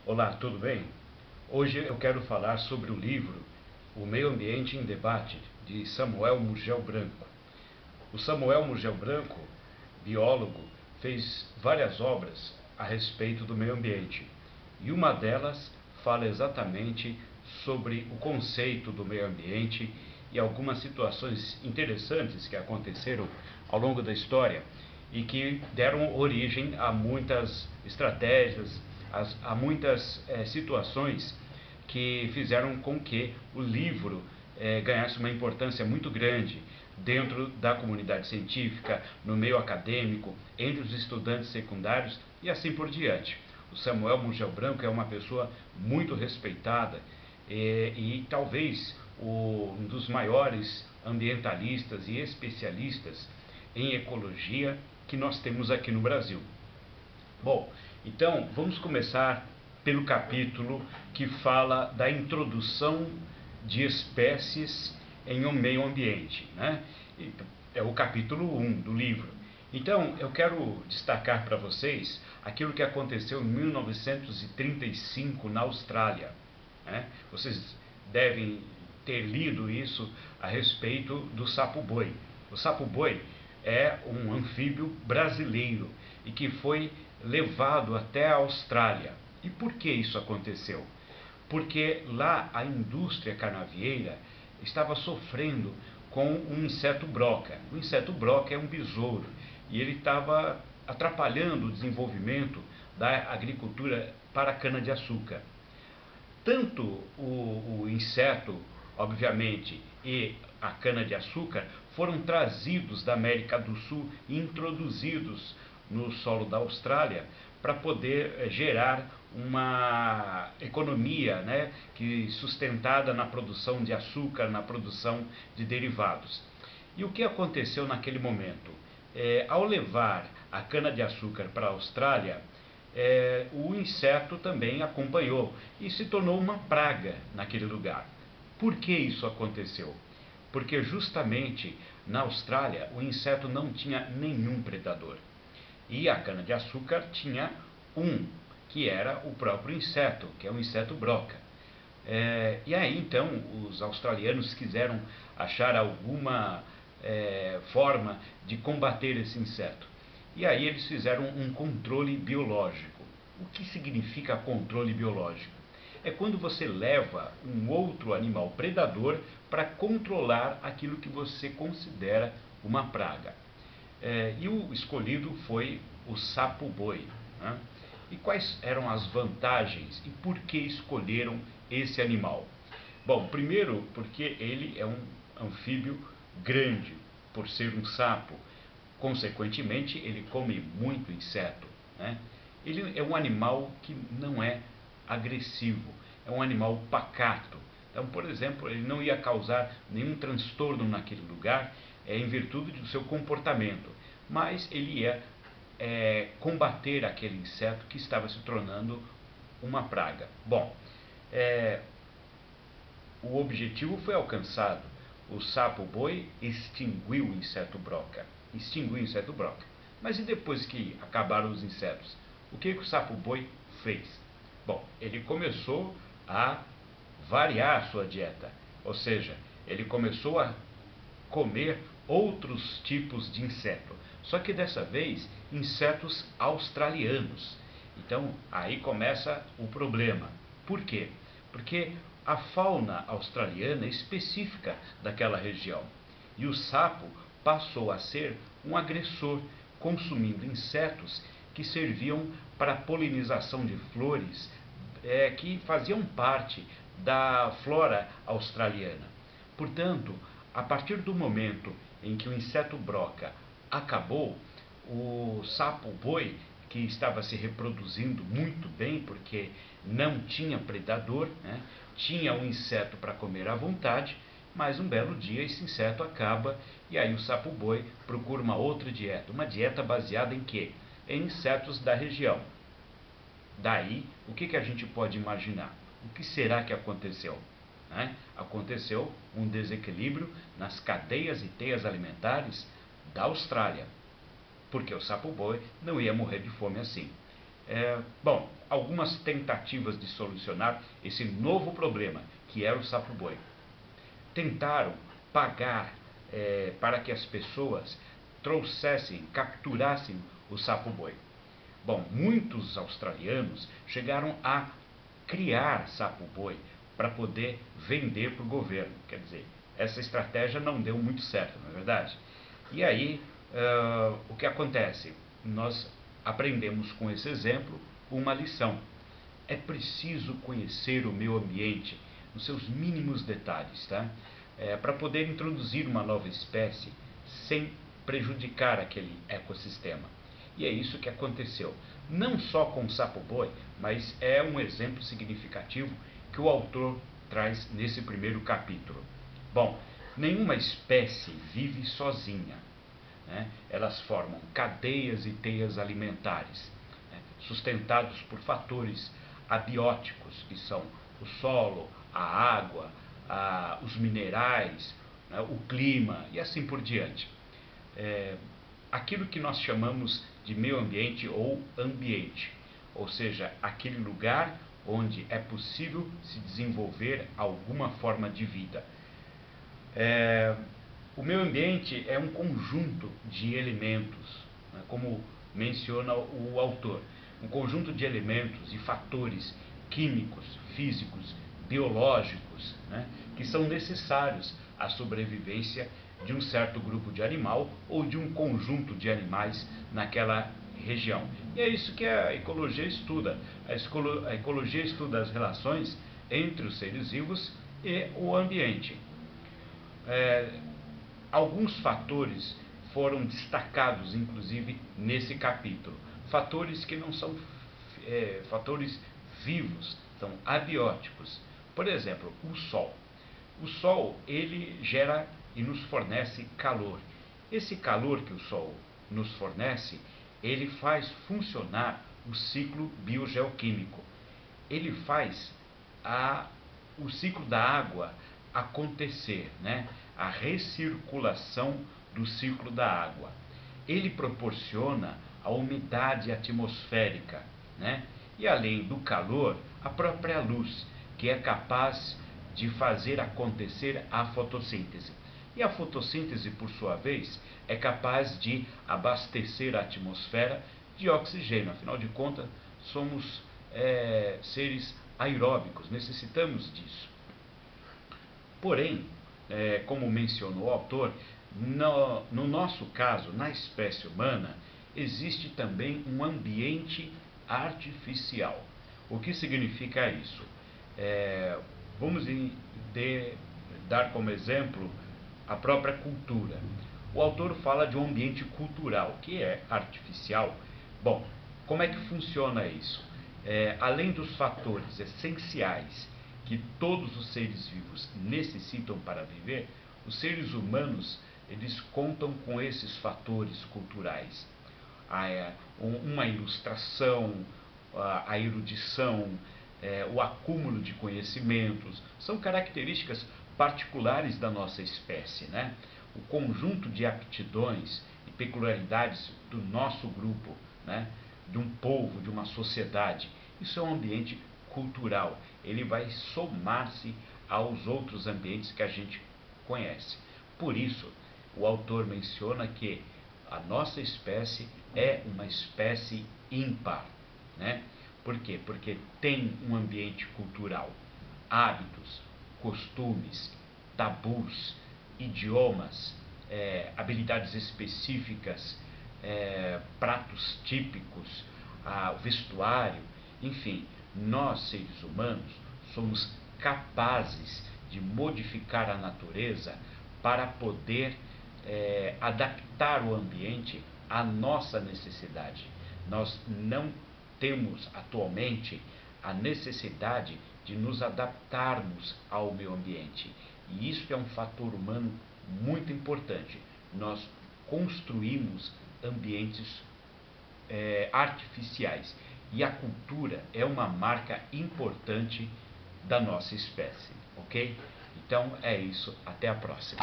Olá, tudo bem? Hoje eu quero falar sobre o livro O Meio Ambiente em Debate, de Samuel Murgel Branco. O Samuel Murgel Branco, biólogo, fez várias obras a respeito do meio ambiente. E uma delas fala exatamente sobre o conceito do meio ambiente e algumas situações interessantes que aconteceram ao longo da história e que deram origem a muitas estratégias, há muitas situações que fizeram com que o livro ganhasse uma importância muito grande dentro da comunidade científica, no meio acadêmico, entre os estudantes secundários e assim por diante. O Samuel Murgel Branco é uma pessoa muito respeitada e talvez um dos maiores ambientalistas e especialistas em ecologia que nós temos aqui no Brasil. Bom, então vamos começar pelo capítulo que fala da introdução de espécies em um meio ambiente, né? É o capítulo 1 do livro. Então, eu quero destacar para vocês aquilo que aconteceu em 1935 na Austrália, né? Vocês devem ter lido isso a respeito do sapo-boi. O sapo-boi é um anfíbio brasileiro e que foi levado até a Austrália. E por que isso aconteceu? Porque lá a indústria canavieira estava sofrendo com um inseto broca. O inseto broca é um besouro e ele estava atrapalhando o desenvolvimento da agricultura para a cana-de-açúcar. Tanto o inseto, obviamente, e a cana-de-açúcar foram trazidos da América do Sul e introduzidos no solo da Austrália para poder gerar uma economia, né, sustentada na produção de açúcar, na produção de derivados. E o que aconteceu naquele momento? Ao levar a cana-de-açúcar para a Austrália, o inseto também acompanhou e se tornou uma praga naquele lugar. Por que isso aconteceu? Porque justamente na Austrália o inseto não tinha nenhum predador. E a cana-de-açúcar tinha um, que era o próprio inseto, que é o inseto broca. E aí então os australianos quiseram achar alguma forma de combater esse inseto. E aí eles fizeram um controle biológico. O que significa controle biológico? É quando você leva um outro animal predador para controlar aquilo que você considera uma praga. E o escolhido foi o sapo-boi, né? E quais eram as vantagens e por que escolheram esse animal? Bom, primeiro porque ele é um anfíbio grande, por ser um sapo. Consequentemente, ele come muito inseto, né? Ele é um animal que não é agressivo, é um animal pacato. Então, por exemplo, ele não ia causar nenhum transtorno naquele lugar em virtude do seu comportamento, mas ele ia combater aquele inseto que estava se tornando uma praga. Bom, o objetivo foi alcançado. O sapo-boi extinguiu o inseto broca. Extinguiu o inseto broca. Mas e depois que acabaram os insetos? O que o sapo-boi fez? Bom, ele começou a variar a sua dieta. Ou seja, ele começou a comer outros tipos de inseto. Só que dessa vez, insetos australianos. Então, aí começa o problema. Por quê? Porque a fauna australiana é específica daquela região. E o sapo passou a ser um agressor, consumindo insetos que serviam para a polinização de flores, que faziam parte da flora australiana. Portanto, a partir do momento em que o inseto broca acabou, o sapo-boi, que estava se reproduzindo muito bem, porque não tinha predador, né, tinha um inseto para comer à vontade, mas um belo dia esse inseto acaba e aí o sapo-boi procura uma outra dieta, uma dieta baseada em quê? Em insetos da região. Daí, o que a gente pode imaginar? O que será que aconteceu? Né? Aconteceu um desequilíbrio nas cadeias e teias alimentares da Austrália, porque o sapo-boi não ia morrer de fome assim. Bom, algumas tentativas de solucionar esse novo problema, que era o sapo-boi. Tentaram pagar para que as pessoas capturassem o sapo-boi. Bom, muitos australianos chegaram a criar sapo-boi para poder vender para o governo. Quer dizer, essa estratégia não deu muito certo, não é verdade? E aí, o que acontece? Nós aprendemos com esse exemplo uma lição. É preciso conhecer o meio ambiente nos seus mínimos detalhes, tá? Para poder introduzir uma nova espécie sem prejudicar aquele ecossistema. E é isso que aconteceu. Não só com o sapo-boi, mas é um exemplo significativo que o autor traz nesse primeiro capítulo. Bom, nenhuma espécie vive sozinha, né? Elas formam cadeias e teias alimentares, né, sustentados por fatores abióticos, que são o solo, a água, os minerais, né, o clima e assim por diante. Aquilo que nós chamamos de meio ambiente ou ambiente, ou seja, aquele lugar onde é possível se desenvolver alguma forma de vida. O meio ambiente é um conjunto de elementos, né, como menciona o autor, um conjunto de elementos e fatores químicos, físicos, biológicos, né, que são necessários à sobrevivência de um certo grupo de animal ou de um conjunto de animais naquela região. E é isso que a ecologia estuda. A ecologia estuda as relações entre os seres vivos e o ambiente. Alguns fatores foram destacados, inclusive, nesse capítulo. Fatores que não são fatores vivos, são abióticos. Por exemplo, o Sol. O Sol, ele gera e nos fornece calor. Esse calor que o Sol nos fornece, ele faz funcionar o ciclo biogeoquímico. Ele faz o ciclo da água acontecer, né? A recirculação do ciclo da água. Ele proporciona a umidade atmosférica, né? E além do calor, a própria luz, que é capaz de fazer acontecer a fotossíntese. E a fotossíntese, por sua vez, é capaz de abastecer a atmosfera de oxigênio. Afinal de contas, somos seres aeróbicos, necessitamos disso. Porém, como mencionou o autor, no nosso caso, na espécie humana, existe também um ambiente artificial. O que significa isso? Vamos dar como exemplo a própria cultura. O autor fala de um ambiente cultural, que é artificial. Bom, como é que funciona isso? Além dos fatores essenciais que todos os seres vivos necessitam para viver, os seres humanos, eles contam com esses fatores culturais. Uma ilustração, a erudição, o acúmulo de conhecimentos, são características particulares da nossa espécie, né? O conjunto de aptidões e peculiaridades do nosso grupo, né? De um povo, de uma sociedade. Isso é um ambiente cultural. Ele vai somar-se aos outros ambientes que a gente conhece. Por isso, o autor menciona que a nossa espécie é uma espécie ímpar, né? Por quê? Porque tem um ambiente cultural, hábitos, costumes, tabus, idiomas, habilidades específicas, pratos típicos, vestuário, enfim, nós seres humanos somos capazes de modificar a natureza para poder adaptar o ambiente à nossa necessidade. Nós não temos atualmente a necessidade de nos adaptarmos ao meio ambiente. E isso é um fator humano muito importante. Nós construímos ambientes artificiais. E a cultura é uma marca importante da nossa espécie, ok? Então é isso, até a próxima.